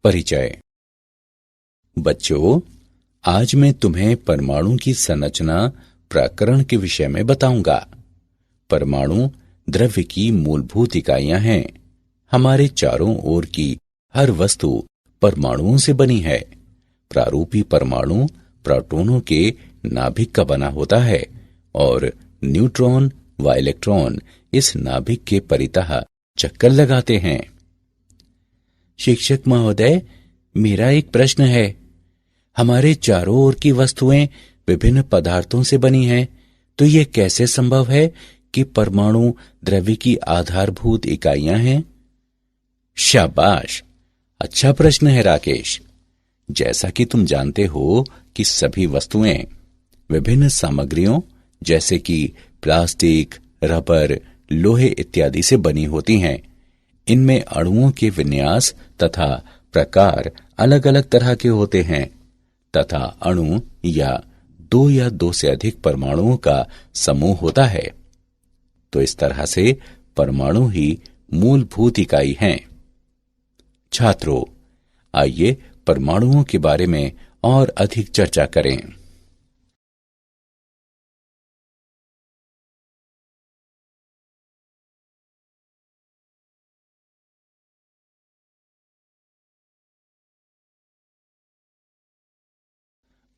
परिचय। बच्चों, आज मैं तुम्हें परमाणु की संरचना प्रकरण के विषय में बताऊंगा। परमाणु द्रव्य की मूलभूत इकाइयां हैं। हमारे चारों ओर की हर वस्तु परमाणुओं से बनी है। प्रारूपी परमाणु प्रोटॉनों के नाभिक का बना होता है और न्यूट्रॉन व इलेक्ट्रॉन इस नाभिक के परितः चक्कर लगाते हैं। शिक्षक महोदय, मेरा एक प्रश्न है। हमारे चारों ओर की वस्तुएं विभिन्न पदार्थों से बनी हैं, तो यह कैसे संभव है कि परमाणु द्रव्य की आधारभूत इकाइयां हैं? शाबाश, अच्छा प्रश्न है राकेश। जैसा कि तुम जानते हो कि सभी वस्तुएं विभिन्न सामग्रियों जैसे कि प्लास्टिक, रबर, लोहे इत्यादि से बनी होती हैं। इनमें अणुओं के विन्यास तथा प्रकार अलग अलग तरह के होते हैं तथा अणु या दो से अधिक परमाणुओं का समूह होता है। तो इस तरह से परमाणु ही मूलभूत इकाई हैं। छात्रों, आइए परमाणुओं के बारे में और अधिक चर्चा करें।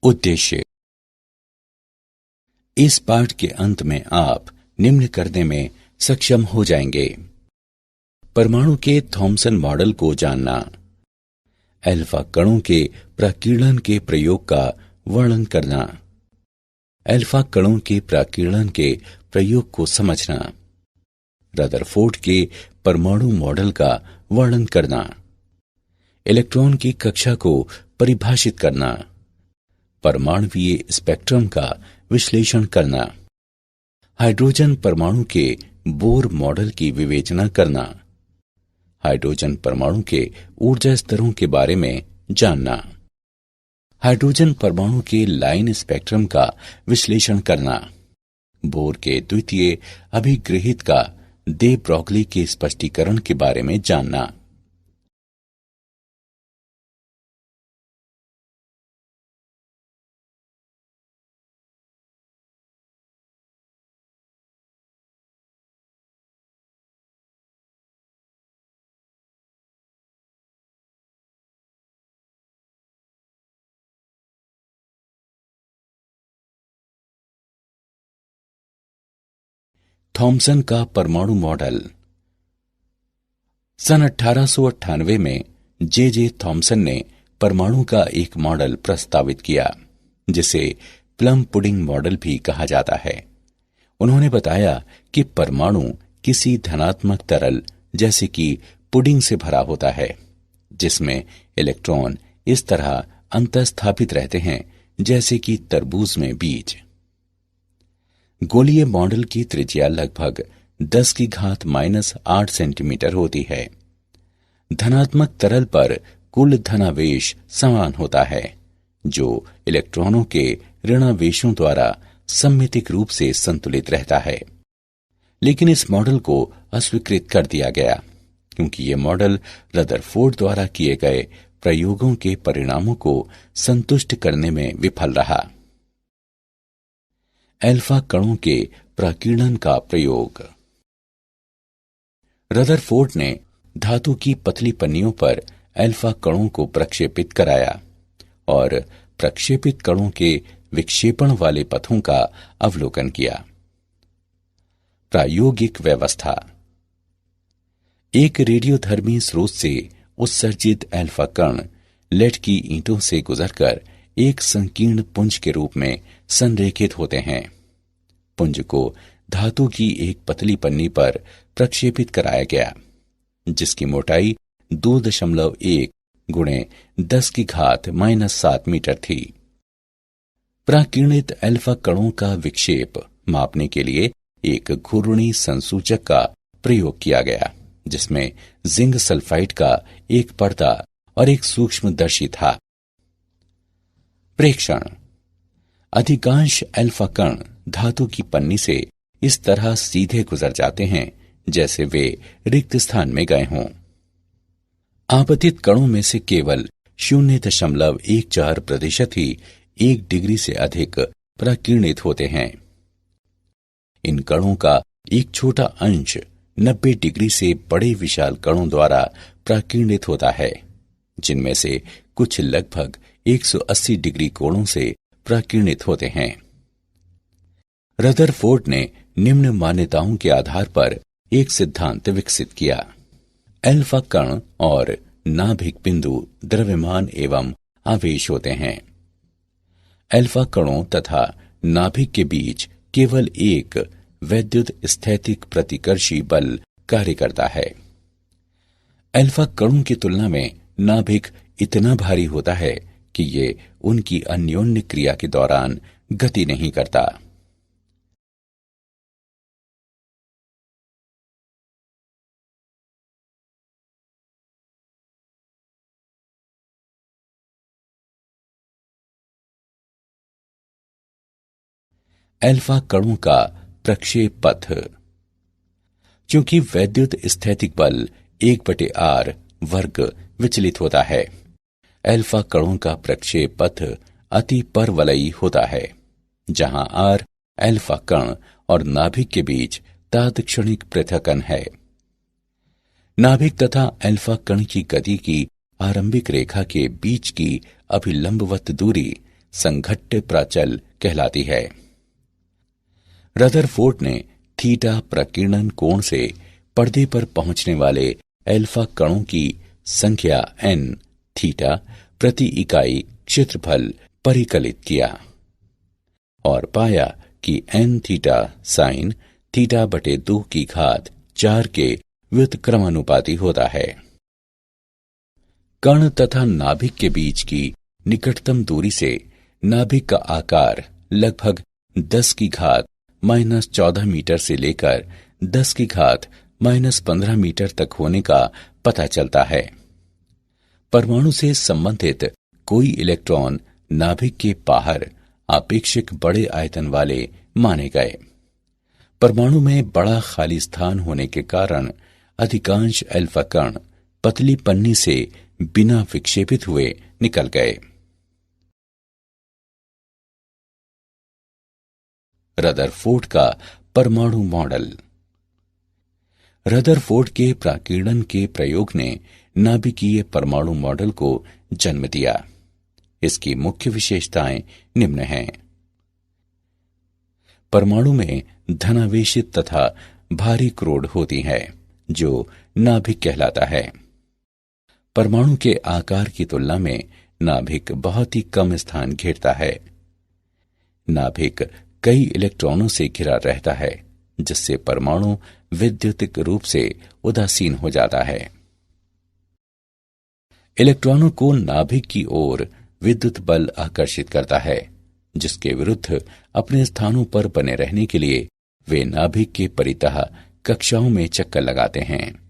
उद्देश्य। इस पाठ के अंत में आप निम्न करने में सक्षम हो जाएंगे। परमाणु के थॉमसन मॉडल को जानना, अल्फा कणों के प्रकीर्णन के प्रयोग का वर्णन करना, अल्फा कणों के प्रकीर्णन के प्रयोग को समझना, रदरफोर्ड के परमाणु मॉडल का वर्णन करना, इलेक्ट्रॉन की कक्षा को परिभाषित करना, परमाणुवीय स्पेक्ट्रम का विश्लेषण करना, हाइड्रोजन परमाणु के बोर मॉडल की विवेचना करना, हाइड्रोजन परमाणु के ऊर्जा स्तरों के बारे में जानना, हाइड्रोजन परमाणु के लाइन स्पेक्ट्रम का विश्लेषण करना, बोर के द्वितीय अभिगृहित का दे ब्रॉगली के स्पष्टीकरण के बारे में जानना। थॉमसन का परमाणु मॉडल। सन 1898 में जे थॉमसन ने परमाणु का एक मॉडल प्रस्तावित किया, जिसे प्लम पुडिंग मॉडल भी कहा जाता है। उन्होंने बताया कि परमाणु किसी धनात्मक तरल जैसे कि पुडिंग से भरा होता है, जिसमें इलेक्ट्रॉन इस तरह अंतःस्थापित रहते हैं जैसे कि तरबूज में बीज। गोलीय मॉडल की त्रिज्या लगभग 10⁻⁻8 सेंटीमीटर होती है। धनात्मक तरल पर कुल धनावेश समान होता है, जो इलेक्ट्रॉनों के ऋणावेशों द्वारा सममितिक रूप से संतुलित रहता है। लेकिन इस मॉडल को अस्वीकृत कर दिया गया क्योंकि यह मॉडल रदरफोर्ड द्वारा किए गए प्रयोगों के परिणामों को संतुष्ट करने में विफल रहा। अल्फा कणों के प्रकीर्णन का प्रयोग। रदरफोर्ड ने धातु की पतली पन्नियों पर अल्फा कणों को प्रक्षेपित कराया और प्रक्षेपित कणों के विक्षेपण वाले पथों का अवलोकन किया। प्रायोगिक व्यवस्था। एक रेडियोधर्मी स्रोत से उत्सर्जित अल्फा कण लेड की ईंटों से गुजरकर एक संकीर्ण पुंज के रूप में संरेखित होते हैं। पुंज को धातु की एक पतली पन्नी पर प्रक्षेपित कराया गया, जिसकी मोटाई 2.1 गुणे 10⁻⁻7 मीटर थी। प्राकीर्णित अल्फा कणों का विक्षेप मापने के लिए एक घूर्णी संसूचक का प्रयोग किया गया, जिसमें जिंक सल्फाइड का एक पर्दा और एक सूक्ष्मदर्शी था। प्रेक्षण। अधिकांश अल्फा कण धातु की पन्नी से इस तरह सीधे गुजर जाते हैं जैसे वे रिक्त स्थान में गए हों। आपतित कणों में से केवल 0.14% ही 1 डिग्री से अधिक प्रकीर्णित होते हैं। इन कणों का एक छोटा अंश 90 डिग्री से बड़े विशाल कणों द्वारा प्रकीर्णित होता है, जिनमें से कुछ लगभग 180 डिग्री कोणों से प्रकीर्णित होते हैं। रदरफोर्ड ने निम्न मान्यताओं के आधार पर एक सिद्धांत विकसित किया। अल्फा कण और नाभिक बिंदु द्रव्यमान एवं आवेश होते हैं। अल्फा कणों तथा नाभिक के बीच केवल एक वैद्युत स्थैतिक प्रतिकर्षी बल कार्य करता है। अल्फा कणों की तुलना में नाभिक इतना भारी होता है कि ये उनकी अन्योन्य क्रिया के दौरान गति नहीं करता। अल्फा कणों का प्रक्षेप पथ। चूंकि वैद्युत स्थैतिक बल 1/r वर्ग विचलित होता है, अल्फा कणों का प्रक्षेप पथ अति परवलयी होता है, जहां r अल्फा कण और नाभिक के बीच तात्क्षणिक पृथक्कन है। नाभिक तथा अल्फा कण की गति की आरंभिक रेखा के बीच की अभिलंबवत दूरी संघट्ट प्राचल कहलाती है। रदरफोर्ड ने थीटा प्रकीर्णन कोण से पर्दे पर पहुंचने वाले अल्फा कणों की संख्या n थीटा प्रति इकाई क्षेत्रफल परिकलित किया और पाया कि n थीटा साइन थीटा बटे 2 की घात 4 के व्युत्क्रमानुपाती होता है। कण तथा नाभिक के बीच की निकटतम दूरी से नाभिक का आकार लगभग 10 की घात -14 मीटर से लेकर 10 की घात -15 मीटर तक होने का पता चलता है। परमाणु से संबंधित कोई इलेक्ट्रॉन नाभिक के बाहर आपेक्षिक बड़े आयतन वाले माने गए। परमाणु में बड़ा खाली स्थान होने के कारण अधिकांश अल्फा कण पतली पन्नी से बिना विक्षेपित हुए निकल गए। रदरफोर्ड का परमाणु मॉडल। रदरफोर्ड के प्रकीर्णन के प्रयोग ने नाभिकीय परमाणु मॉडल को जन्म दिया। इसकी मुख्य विशेषताएं निम्न हैं। परमाणु में धनावेशित तथा भारी क्रोड होती है, जो नाभिक कहलाता है। परमाणु के आकार की तुलना में नाभिक बहुत ही कम स्थान घेरता है। नाभिक कई इलेक्ट्रॉनों से घिरा रहता है, जिससे परमाणु विद्युतिक रूप से उदासीन हो जाता है। इलेक्ट्रॉनों को नाभिक की ओर विद्युत बल आकर्षित करता है, जिसके विरुद्ध अपने स्थानों पर बने रहने के लिए वे नाभिक के परितः कक्षाओं में चक्कर लगाते हैं।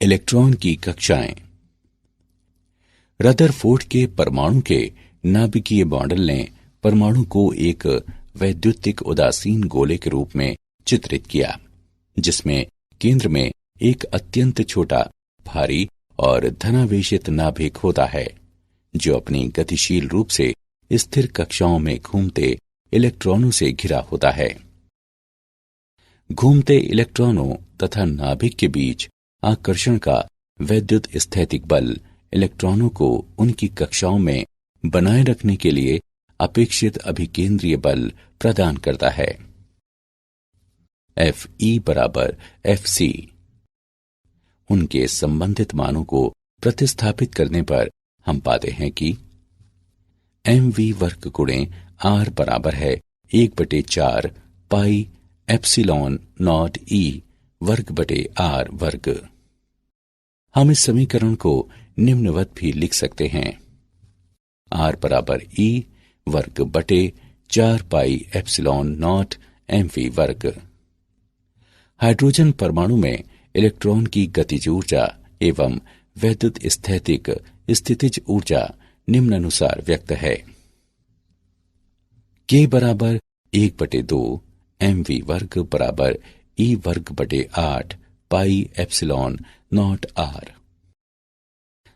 इलेक्ट्रॉन की कक्षाएं। रदरफोर्ड के परमाणु के नाभिकीय मॉडल ने परमाणु को एक वैद्युतिक उदासीन गोले के रूप में चित्रित किया, जिसमें केंद्र में एक अत्यंत छोटा, भारी और धनावेशित नाभिक होता है, जो अपनी गतिशील रूप से स्थिर कक्षाओं में घूमते इलेक्ट्रॉनों से घिरा होता है। घूमते इलेक्ट्रॉनों तथा नाभिक के बीच आकर्षण का वैद्युत स्थैतिक बल इलेक्ट्रॉनों को उनकी कक्षाओं में बनाए रखने के लिए अपेक्षित अभिकेंद्रीय बल प्रदान करता है। Fe बराबर Fc। उनके संबंधित मानों को प्रतिस्थापित करने पर हम पाते हैं कि mv वर्ग गुणे r बराबर है 1/4 पाई एप्सिलॉन नॉट e वर्ग बटे r वर्ग। हम इस समीकरण को निम्नवत भी लिख सकते हैं। r बराबर e वर्ग बटे 4 पाई एप्सिलॉन नॉट mv वर्ग। हाइड्रोजन परमाणु में इलेक्ट्रॉन की गतिज ऊर्जा एवं वैद्युत स्थैतिक स्थितिज ऊर्जा निम्नानुसार व्यक्त है। K बराबर 1/2 mv वर्ग बराबर e वर्ग बटे 8 पाई एप्सिलॉन नॉट r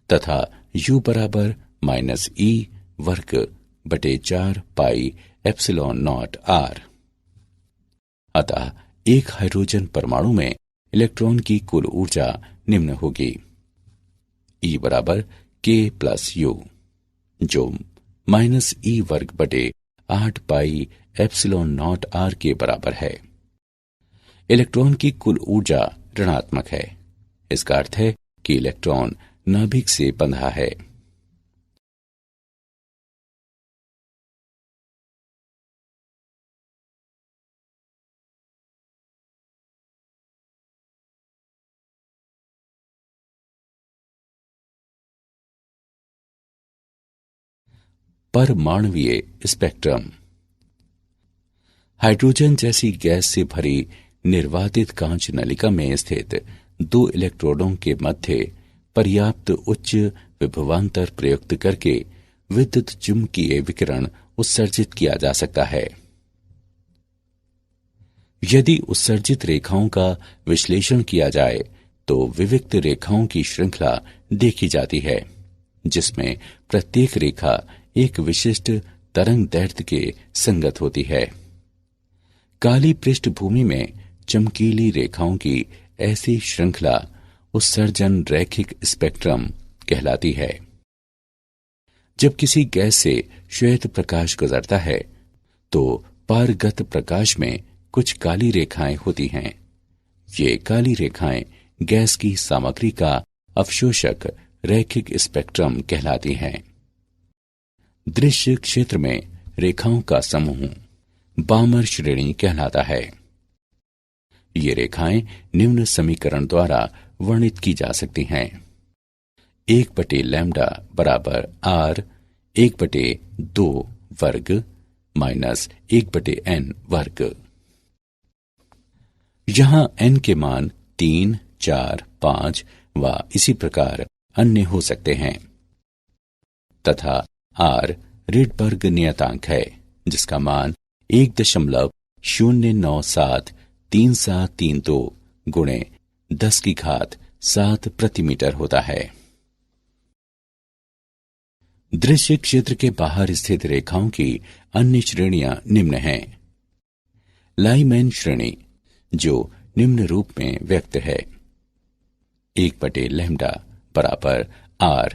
तथा u बराबर माइनस e वर्ग बटे 4 पाई एप्सिलॉन नॉट r। अतः एक हाइड्रोजन परमाणु में इलेक्ट्रॉन की कुल ऊर्जा निम्न होगी: E बराबर k प्लस यू, जो माइनस ई वर्ग बटे 8 पाई एप्सिलॉन नॉट r के बराबर है। इलेक्ट्रॉन की कुल ऊर्जा ऋणात्मक है। इसका अर्थ है कि इलेक्ट्रॉन नाभिक से बंधा है। परमाणुवीय स्पेक्ट्रम। हाइड्रोजन जैसी गैस से भरी निर्वातित कांच नलिका में स्थित दो इलेक्ट्रोडों के मध्य पर्याप्त उच्च विभवांतर प्रयुक्त करके विद्युत चुम्बकीय विकिरण उत्सर्जित किया जा सकता है। यदि उत्सर्जित रेखाओं का विश्लेषण किया जाए तो विविक्त रेखाओं की श्रृंखला देखी जाती है, जिसमें प्रत्येक रेखा एक विशिष्ट तरंग दैर्ध्य के संगत होती है। काली पृष्ठभूमि में चमकीली रेखाओं की ऐसी श्रृंखला उत्सर्जन रैखिक स्पेक्ट्रम कहलाती है। जब किसी गैस से श्वेत प्रकाश गुजरता है तो पारगत प्रकाश में कुछ काली रेखाएं होती हैं। ये काली रेखाएं गैस की सामग्री का अवशोषक रैखिक स्पेक्ट्रम कहलाती हैं। दृश्य क्षेत्र में रेखाओं का समूह बामर श्रेणी कहलाता है। ये रेखाएं निम्न समीकरण द्वारा वर्णित की जा सकती हैं: 1/लैम्डा बराबर r 1/2 वर्ग माइनस 1/n वर्ग। यहां n के मान 3, 4, 5 व इसी प्रकार अन्य हो सकते हैं तथा r रिडबर्ग नियतांक है, जिसका मान 1.097332 गुणे 10⁻7 प्रति मीटर होता है। दृश्य क्षेत्र के बाहर स्थित रेखाओं की अन्य श्रेणियां निम्न हैं: लाइमैन श्रेणी, जो निम्न रूप में व्यक्त है: 1/लैम्डा बराबर r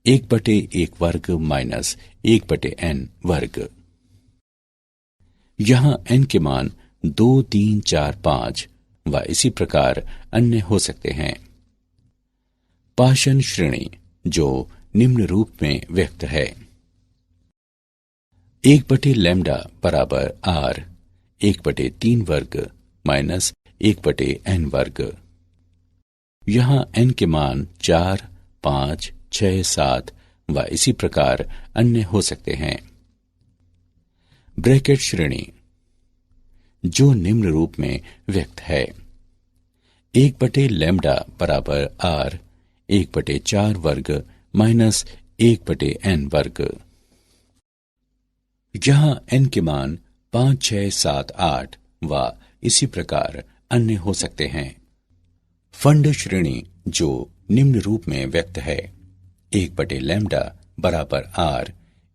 1/1 वर्ग माइनस 1/n वर्ग। यहां n के मान 2, 3, 4, 5 व इसी प्रकार अन्य हो सकते हैं। पाशन श्रेणी, जो निम्न रूप में व्यक्त है: 1/लैम्डा बराबर r 1/3 वर्ग माइनस 1/n वर्ग। यहां n के मान 4, 5, 6, 7 व इसी प्रकार अन्य हो सकते हैं। ब्रैकेट श्रेणी, जो निम्न रूप में व्यक्त है: 1/लैम्डा बराबर r 1/4 वर्ग माइनस 1/n वर्ग। यहां n के मान 5, 6, 7, 8 व इसी प्रकार अन्य हो सकते हैं। फंड श्रेणी, जो निम्न रूप में व्यक्त है: 1/लैम्डा बराबर r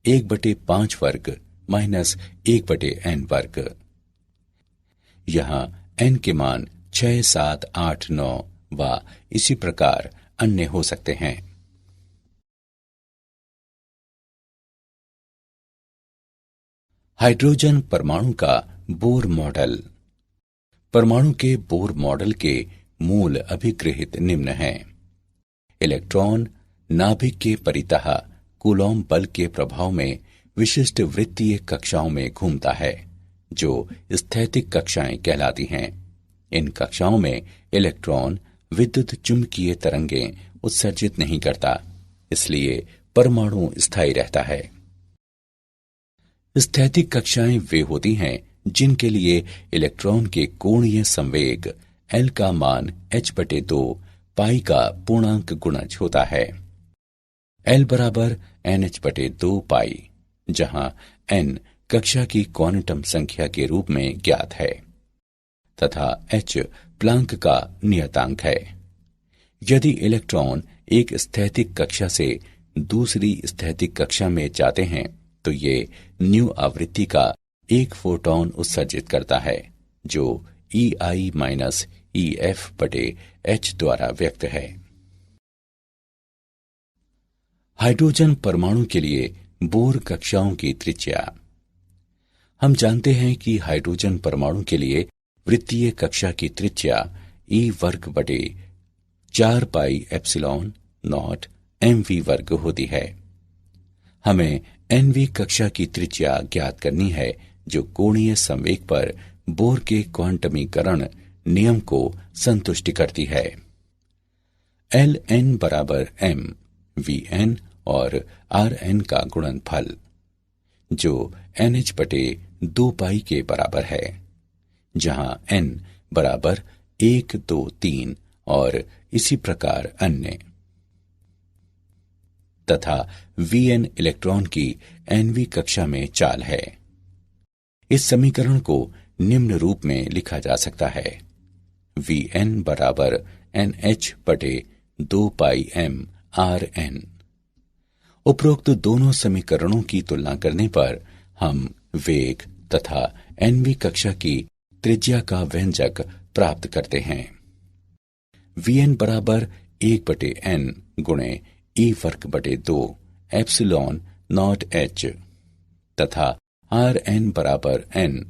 1/5 वर्ग माइनस 1/n वर्ग। यहां n के मान 6, 7, 8, 9 व इसी प्रकार अन्य हो सकते हैं। हाइड्रोजन परमाणु का बोर मॉडल। परमाणु के बोर मॉडल के मूल अभिगृहित निम्न हैं: इलेक्ट्रॉन नाभिक के परितः कूलॉम बल के प्रभाव में विशिष्ट वृत्तीय कक्षाओं में घूमता है, जो स्थैतिक कक्षाएं कहलाती हैं। इन कक्षाओं में इलेक्ट्रॉन विद्युत चुम्बकीय तरंगें उत्सर्जित नहीं करता, इसलिए परमाणु स्थायी रहता है। स्थैतिक कक्षाएं वे होती हैं जिनके लिए इलेक्ट्रॉन के कोणीय संवेग L का मान h/2 पाई का पूर्णांक गुणज होता है। L बराबर NH/2 पाई, जहां N कक्षा की क्वांटम संख्या के रूप में ज्ञात है तथा h प्लांक का नियतांक है। यदि इलेक्ट्रॉन एक स्थैतिक कक्षा से दूसरी स्थैतिक कक्षा में जाते हैं तो ये न्यू आवृत्ति का एक फोटॉन उत्सर्जित करता है जो EI माइनस EF बटे h द्वारा व्यक्त है। हाइड्रोजन परमाणु के लिए बोर कक्षाओं की त्रिज्या। हम जानते हैं कि हाइड्रोजन परमाणु के लिए वृत्तीय कक्षा की त्रिज्या E वर्ग बटे 4 पाई एप्सिलॉन नॉट mv वर्ग होती है। हमें nv कक्षा की त्रिज्या ज्ञात करनी है जो कोणीय संवेग पर बोर के क्वांटमीकरण नियम को संतुष्ट करती है। Ln बराबर m Vn और Rn का गुणनफल जो NH बटे 2 पाई के बराबर है, जहां n बराबर 1, 2, 3 और इसी प्रकार अन्य, तथा Vn इलेक्ट्रॉन की nv कक्षा में चाल है। इस समीकरण को निम्न रूप में लिखा जा सकता है। Vn बराबर NH बटे 2 पाई m Rn। उपरोक्त दोनों समीकरणों की तुलना करने पर हम वेग तथा nv कक्षा की त्रिज्या का व्यंजक प्राप्त करते हैं। Vn बराबर 1 बटे n गुणे E वर्ग बटे 2 एप्सिलॉन नॉट h तथा Rn बराबर n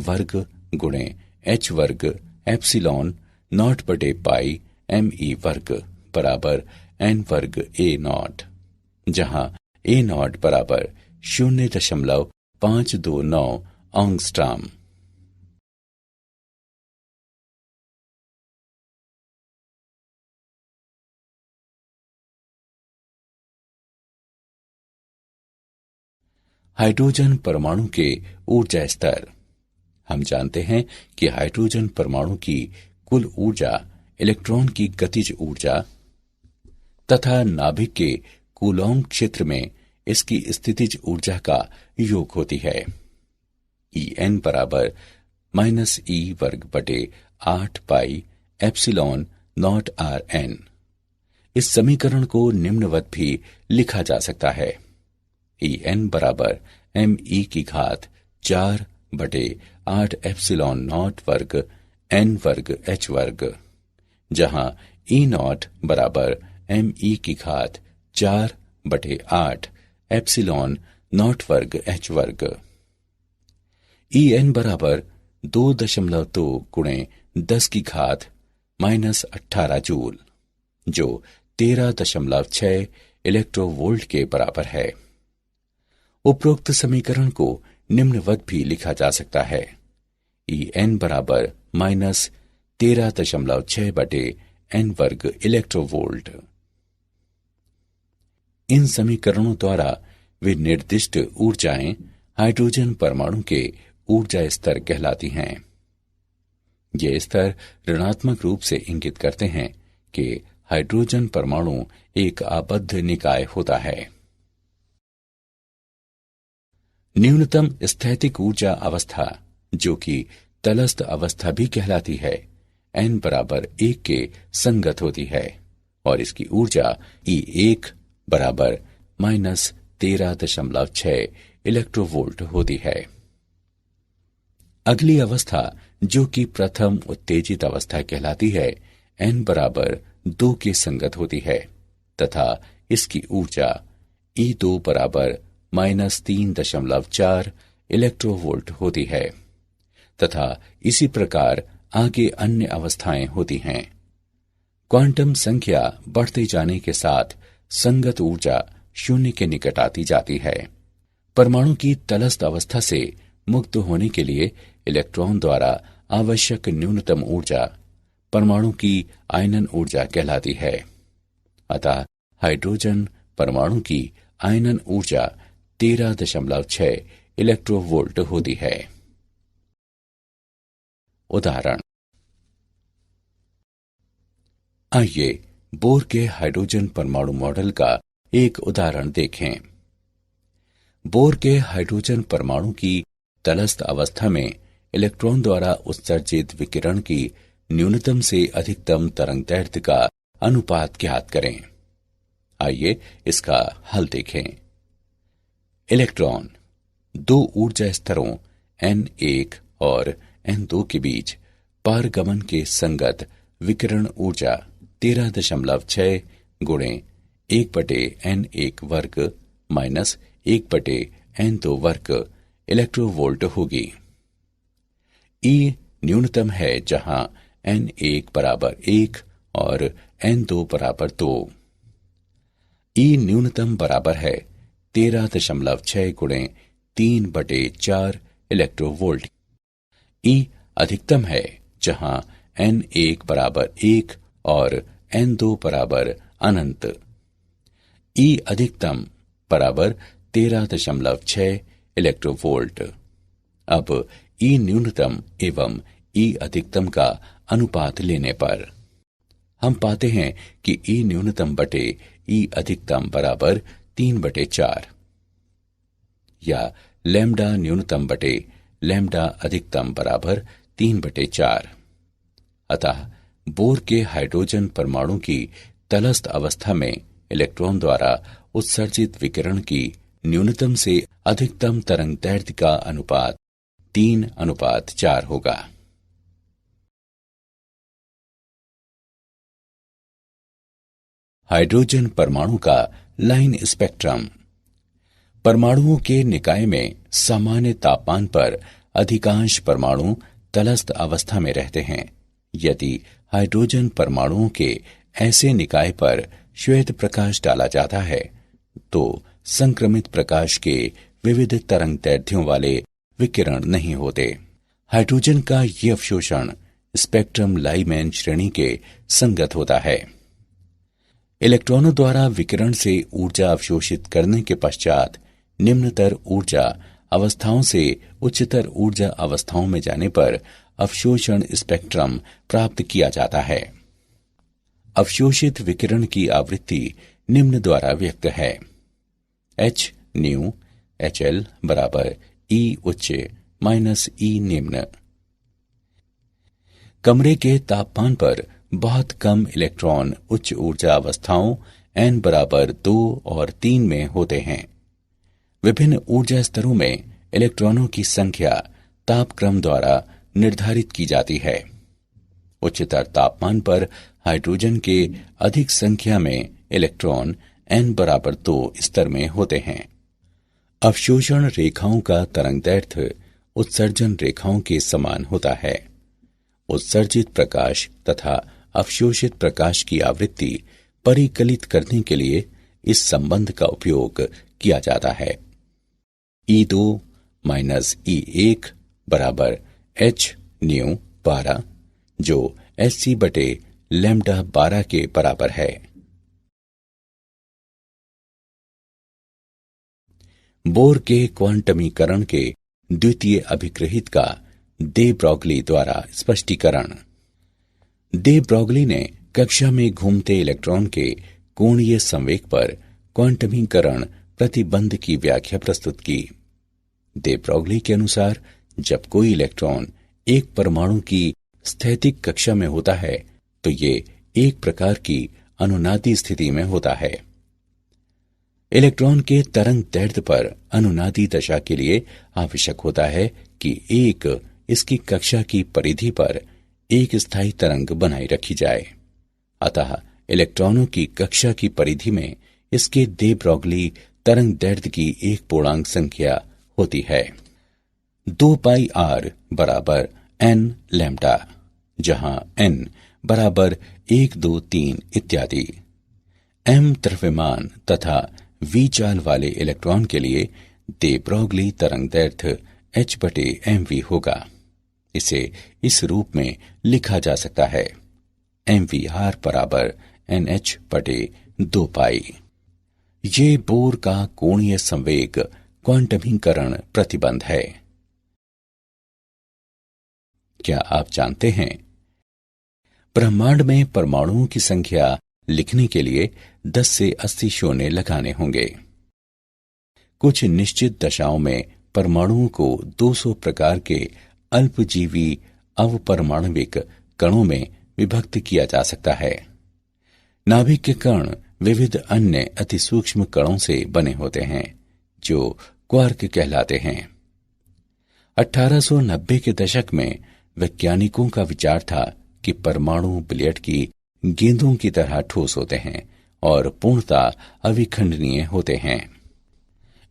वर्ग गुणे h वर्ग एप्सिलॉन नॉट बटे पाई me वर्ग बराबर n वर्ग a नॉट, जहां a नॉट बराबर 0.529 एंगस्ट्रॉम। हाइड्रोजन परमाणु के ऊर्जा स्तर। हम जानते हैं कि हाइड्रोजन परमाणु की कुल ऊर्जा इलेक्ट्रॉन की गतिज ऊर्जा तथा नाभिक के कूलॉम क्षेत्र में इसकी स्थितिज ऊर्जा का योग होती है। En बराबर माइनस E वर्ग बटे 8 पाई एप्सिलॉन नॉट Rn। इस समीकरण को निम्नवत भी लिखा जा सकता है। En बराबर me की घात 4 बटे 8 एप्सिलॉन नॉट वर्ग n वर्ग h वर्ग, जहां E नॉट बराबर me की घात 4 बटे 8 एप्सिलॉन नॉट वर्ग h वर्ग। En बराबर 2.2 गुणे 10 की घात माइनस 18 जूल, जो 13.6 इलेक्ट्रोवोल्ट के बराबर है। उपरोक्त समीकरण को निम्नवत भी लिखा जा सकता है। En बराबर माइनस 13.6 बटे n वर्ग इलेक्ट्रोवोल्ट। इन समीकरणों द्वारा वे निर्दिष्ट ऊर्जाएं हाइड्रोजन परमाणु के ऊर्जा स्तर कहलाती हैं। ये स्तर ऋणात्मक रूप से इंगित करते हैं कि हाइड्रोजन परमाणु एक आबद्ध निकाय होता है। न्यूनतम स्थैतिक ऊर्जा अवस्था, जो कि तलस्थ अवस्था भी कहलाती है, n बराबर 1 के संगत होती है और इसकी ऊर्जा E1 बराबर माइनस 13.6 इलेक्ट्रोवोल्ट होती है। अगली अवस्था, जो कि प्रथम उत्तेजित अवस्था कहलाती है, n बराबर 2 के संगत होती है तथा इसकी ऊर्जा E2 बराबर माइनस 3.4 इलेक्ट्रोवोल्ट होती है तथा इसी प्रकार आगे अन्य अवस्थाएं होती हैं। क्वांटम संख्या बढ़ते जाने के साथ संगत ऊर्जा शून्य के निकट आती जाती है। परमाणु की तलस्थ अवस्था से मुक्त होने के लिए इलेक्ट्रॉन द्वारा आवश्यक न्यूनतम ऊर्जा परमाणु की आयनन ऊर्जा कहलाती है। अतः हाइड्रोजन परमाणु की आयनन ऊर्जा 13.6 इलेक्ट्रोवोल्ट होती है। उदाहरण। आइए बोर के हाइड्रोजन परमाणु मॉडल का एक उदाहरण देखें। बोर के हाइड्रोजन परमाणु की तलस्थ अवस्था में इलेक्ट्रॉन द्वारा उत्सर्जित विकिरण की न्यूनतम से अधिकतम तरंगदैर्ध्य का अनुपात ज्ञात करें। आइए इसका हल देखें। इलेक्ट्रॉन दो ऊर्जा स्तरों n1 और n2 के बीच पारगमन के संगत विकिरण ऊर्जा 13.6 गुणे 1/n1 वर्ग माइनस 1/n2 वर्ग इलेक्ट्रोवोल्ट होगी। E न्यूनतम है जहां n1 बराबर 1 और n2 बराबर 2। E न्यूनतम बराबर है 13.6 गुणे 3/4 इलेक्ट्रोवोल्ट। E अधिकतम है जहां n1 बराबर 1 और n2 बराबर अनंत। E अधिकतम बराबर 13.6 इलेक्ट्रोवोल्ट। अब E न्यूनतम एवं E अधिकतम का अनुपात लेने पर हम पाते हैं कि E न्यूनतम बटे E अधिकतम बराबर 3/4 या लैम्डा न्यूनतम बटे लैम्डा अधिकतम बराबर 3/4। अतः बोर के हाइड्रोजन परमाणु की तलस्थ अवस्था में इलेक्ट्रॉन द्वारा उत्सर्जित विकिरण की न्यूनतम से अधिकतम तरंगदैर्ध्य का अनुपात 3:4 होगा। हाइड्रोजन परमाणु का लाइन स्पेक्ट्रम। परमाणुओं के निकाय में सामान्य तापमान पर अधिकांश परमाणु तलस्थ अवस्था में रहते हैं। यदि हाइड्रोजन परमाणुओं के ऐसे निकाय पर श्वेत प्रकाश डाला जाता है तो संक्रमित प्रकाश के विविध तरंगदैर्ध्यों वाले विकिरण नहीं होते। हाइड्रोजन का ये अवशोषण स्पेक्ट्रम लाइमैन श्रेणी के संगत होता है। इलेक्ट्रॉनों द्वारा विकिरण से ऊर्जा अवशोषित करने के पश्चात निम्नतर ऊर्जा अवस्थाओं से उच्चतर ऊर्जा अवस्थाओं में जाने पर अवशोषण स्पेक्ट्रम प्राप्त किया जाता है। अवशोषित विकिरण की आवृत्ति निम्न द्वारा व्यक्त है। h न्यू HL बराबर E उच्च माइनस E निम्न। कमरे के तापमान पर बहुत कम इलेक्ट्रॉन उच्च ऊर्जा अवस्थाओं n बराबर 2 और 3 में होते हैं। विभिन्न ऊर्जा स्तरों में इलेक्ट्रॉनों की संख्या तापक्रम द्वारा निर्धारित की जाती है। उच्चतर तापमान पर हाइड्रोजन के अधिक संख्या में इलेक्ट्रॉन n बराबर 2 स्तर में होते हैं। अवशोषण रेखाओं का तरंगदैर्ध्य उत्सर्जन रेखाओं के समान होता है। उत्सर्जित प्रकाश तथा अवशोषित प्रकाश की आवृत्ति परिकलित करने के लिए इस संबंध का उपयोग किया जाता है। E2 माइनस E1 बराबर h न्यू 12 जो Hc बटे लैम्डा 12 के बराबर है। बोर के क्वांटमीकरण के द्वितीय अभिग्रहित का दे ब्रॉगली द्वारा स्पष्टीकरण। दे ब्रॉगली ने कक्षा में घूमते इलेक्ट्रॉन के कोणीय संवेग पर क्वांटमीकरण प्रतिबंध की व्याख्या प्रस्तुत की। दे ब्रॉगली के अनुसार जब कोई इलेक्ट्रॉन एक परमाणु की स्थैतिक कक्षा में होता है तो ये एक प्रकार की अनुनादी स्थिति में होता है। इलेक्ट्रॉन के तरंग दैर्ध्य पर अनुनादी दशा के लिए आवश्यक होता है कि एक इसकी कक्षा की परिधि पर एक स्थायी तरंग बनाए रखी जाए। अतः इलेक्ट्रॉनों की कक्षा की परिधि में इसके दे ब्रॉगली तरंग दैर्ध्य की एक पूर्णांक संख्या होती है। 2πr बराबर n लैम्डा, जहां n बराबर 1, 2, 3 इत्यादि। m द्रव्यमान तथा v चाल वाले इलेक्ट्रॉन के लिए दे ब्रॉगली तरंगदैर्ध्य h बटे mv होगा। इसे इस रूप में लिखा जा सकता है mvr बराबर nh बटे 2π। ये बोर का कोणीय संवेग क्वांटमीकरण प्रतिबंध है। क्या आप जानते हैं ब्रह्मांड में परमाणुओं की संख्या लिखने के लिए 10 से 80 शून्य लगाने होंगे। कुछ निश्चित दशाओं में परमाणुओं को 200 प्रकार के अल्पजीवी अवपरमाणविक कणों में विभक्त किया जा सकता है। नाभिक के कण विविध अन्य अति सूक्ष्म कणों से बने होते हैं जो क्वार्क कहलाते हैं। 1890 के दशक में वैज्ञानिकों का विचार था कि परमाणु बिलियर्ड की गेंदों की तरह ठोस होते हैं और पूर्णतः अविखंडनीय होते हैं।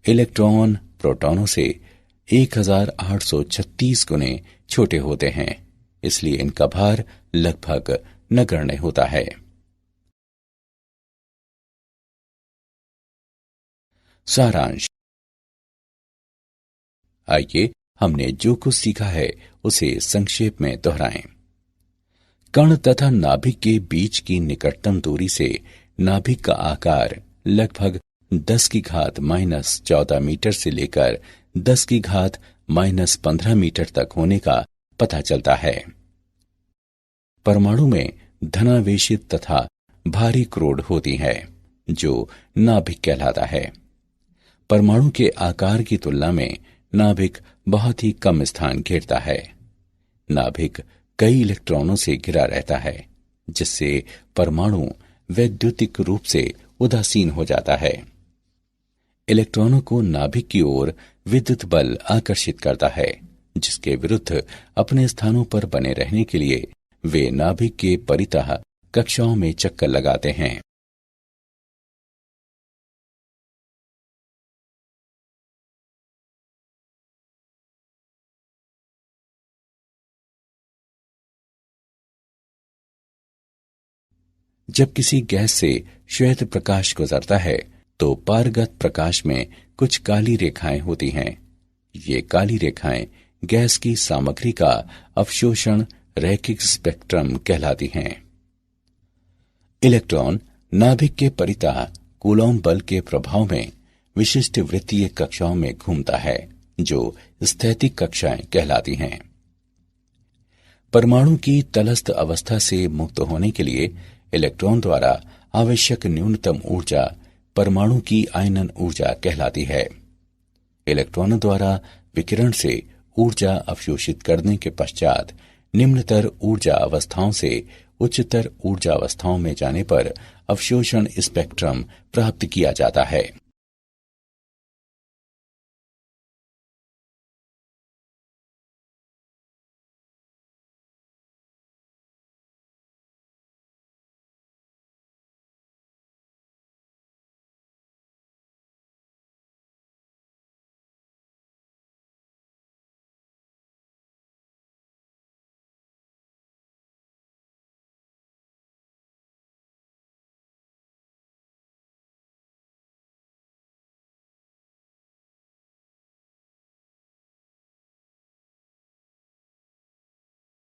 इलेक्ट्रॉन प्रोटॉनों से 1836 गुने छोटे होते हैं, इसलिए इनका भार लगभग नगण्य होता है। सारांश। आइए हमने जो कुछ सीखा है उसे संक्षेप में दोहराएं। कण तथा नाभिक के बीच की निकटतम दूरी से नाभिक का आकार लगभग 10⁻⁻14 मीटर से लेकर 10⁻⁻15 मीटर तक होने का पता चलता है। परमाणु में धनावेशित तथा भारी क्रोड होती है जो नाभिक कहलाता है। परमाणु के आकार की तुलना में नाभिक बहुत ही कम स्थान घेरता है। नाभिक कई इलेक्ट्रॉनों से घिरा रहता है, जिससे परमाणु वैद्युतिक रूप से उदासीन हो जाता है। इलेक्ट्रॉनों को नाभिक की ओर विद्युत बल आकर्षित करता है, जिसके विरुद्ध अपने स्थानों पर बने रहने के लिए वे नाभिक के परितः कक्षाओं में चक्कर लगाते हैं। जब किसी गैस से श्वेत प्रकाश गुजरता है तो पारगत प्रकाश में कुछ काली रेखाएं होती हैं। ये काली रेखाएं गैस की सामग्री का अवशोषण रैखिक स्पेक्ट्रम कहलाती हैं। इलेक्ट्रॉन नाभिक के परितः कूलॉम बल के प्रभाव में विशिष्ट वृत्तीय कक्षाओं में घूमता है, जो स्थैतिक कक्षाएं कहलाती हैं। परमाणु की तलस्थ अवस्था से मुक्त होने के लिए इलेक्ट्रॉन द्वारा आवश्यक न्यूनतम ऊर्जा परमाणु की आयनन ऊर्जा कहलाती है। इलेक्ट्रॉनों द्वारा विकिरण से ऊर्जा अवशोषित करने के पश्चात निम्नतर ऊर्जा अवस्थाओं से उच्चतर ऊर्जा अवस्थाओं में जाने पर अवशोषण स्पेक्ट्रम प्राप्त किया जाता है।